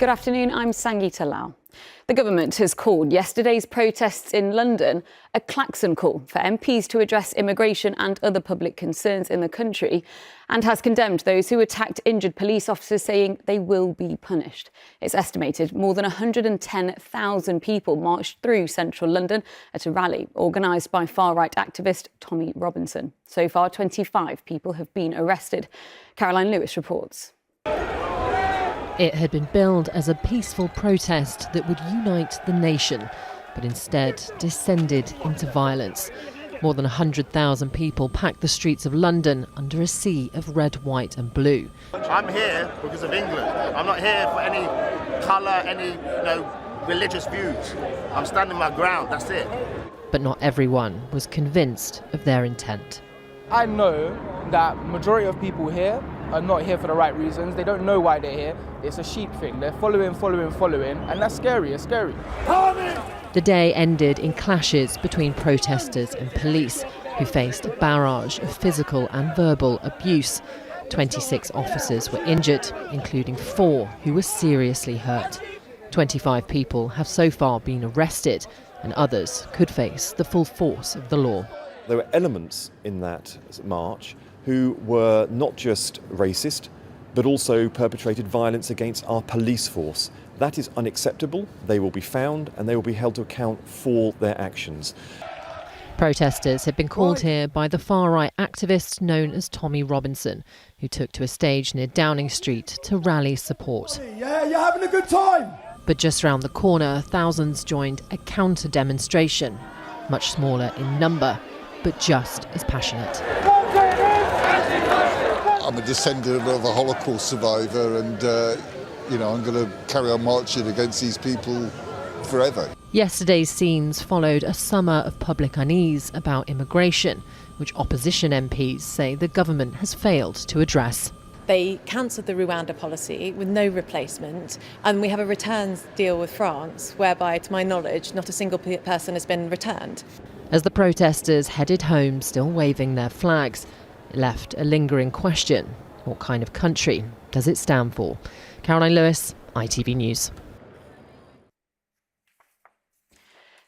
Good afternoon, I'm Sangeeta Lal. The government has called yesterday's protests in London a klaxon call for MPs to address immigration and other public concerns in the country, and has condemned those who attacked injured police officers, saying they will be punished. It's estimated more than 110,000 people marched through central London at a rally organised by far-right activist Tommy Robinson. So far, 25 people have been arrested. Caroline Lewis reports. It had been billed as a peaceful protest that would unite the nation, but instead descended into violence. More than 100,000 people packed the streets of London under a sea of red, white and blue. I'm here because of England. I'm not here for any colour, any religious views. I'm standing my ground, that's it. But not everyone was convinced of their intent. I know that majority of people here are not here for the right reasons. They don't know why they're here. It's a sheep thing. They're following, and that's scary. It's scary. The day ended in clashes between protesters and police, who faced a barrage of physical and verbal abuse. 26 officers were injured, including 4 who were seriously hurt. 25 people have so far been arrested, and others could face the full force of the law. There were elements in that march who were not just racist, but also perpetrated violence against our police force. That is unacceptable. They will be found and they will be held to account for their actions. Protesters had been called here by the far-right activist known as Tommy Robinson, who took to a stage near Downing Street to rally support. Yeah, you're having a good time. But just round the corner, thousands joined a counter-demonstration, much smaller in number, but just as passionate. I'm a descendant of a Holocaust survivor, and I'm going to carry on marching against these people forever. Yesterday's scenes followed a summer of public unease about immigration, which opposition MPs say the government has failed to address. They cancelled the Rwanda policy with no replacement, and we have a returns deal with France whereby, to my knowledge, not a single person has been returned. As the protesters headed home, still waving their flags, it left a lingering question: what kind of country does it stand for? Caroline Lewis, ITV News.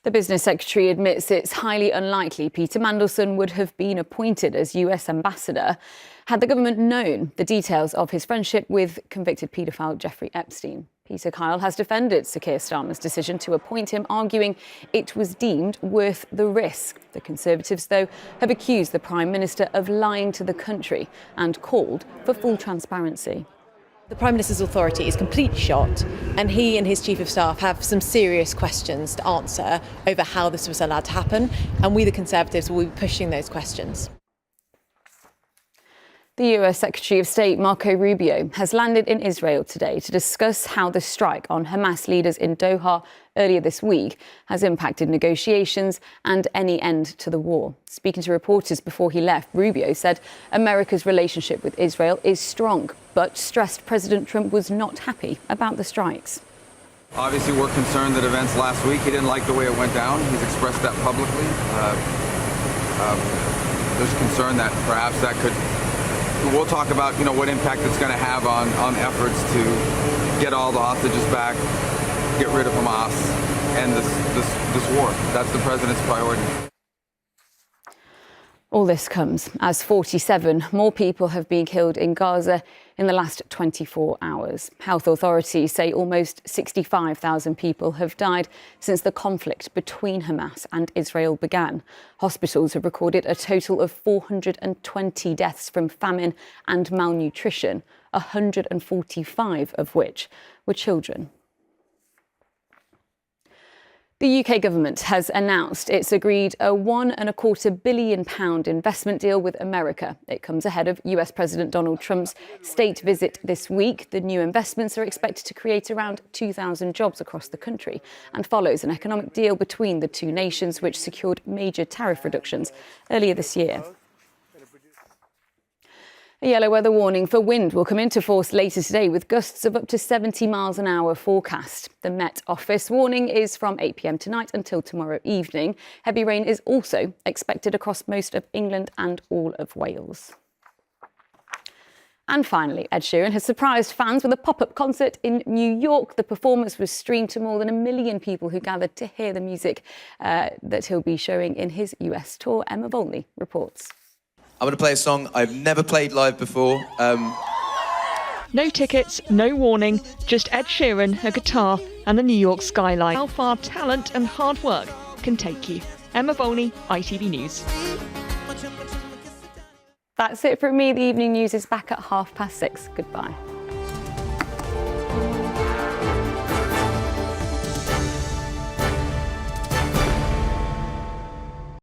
The Business Secretary admits it's highly unlikely Peter Mandelson would have been appointed as US Ambassador had the government known the details of his friendship with convicted paedophile Jeffrey Epstein. Peter Kyle has defended Sir Keir Starmer's decision to appoint him, arguing it was deemed worth the risk. The Conservatives, though, have accused the Prime Minister of lying to the country and called for full transparency. The Prime Minister's authority is completely shot, and he and his Chief of Staff have some serious questions to answer over how this was allowed to happen, and we, the Conservatives, will be pushing those questions. The US Secretary of State Marco Rubio has landed in Israel today to discuss how the strike on Hamas leaders in Doha earlier this week has impacted negotiations and any end to the war. Speaking to reporters before he left, Rubio said America's relationship with Israel is strong, but stressed President Trump was not happy about the strikes. Obviously, we're concerned that events last week, he didn't like the way it went down. He's expressed that publicly. There's concern that perhaps that could... We'll talk about, what impact it's going to have on efforts to get all the hostages back, get rid of Hamas, and this war. That's the president's priority. All this comes as 47 more people have been killed in Gaza in the last 24 hours. Health authorities say almost 65,000 people have died since the conflict between Hamas and Israel began. Hospitals have recorded a total of 420 deaths from famine and malnutrition, 145 of which were children. The UK government has announced it's agreed a £1.25 billion investment deal with America. It comes ahead of US President Donald Trump's state visit this week. The new investments are expected to create around 2,000 jobs across the country and follows an economic deal between the two nations, which secured major tariff reductions earlier this year. A yellow weather warning for wind will come into force later today, with gusts of up to 70 miles an hour forecast. The Met Office warning is from 8 p.m. tonight until tomorrow evening. Heavy rain is also expected across most of England and all of Wales. And finally, Ed Sheeran has surprised fans with a pop-up concert in New York. The performance was streamed to more than 1 million people who gathered to hear the music that he'll be showing in his US tour. Emma Volney reports. I'm going to play a song I've never played live before. No tickets, no warning, just Ed Sheeran, a guitar and the New York skyline. How far talent and hard work can take you. Emma Volney, ITV News. That's it from me. The evening news is back at 6:30. Goodbye.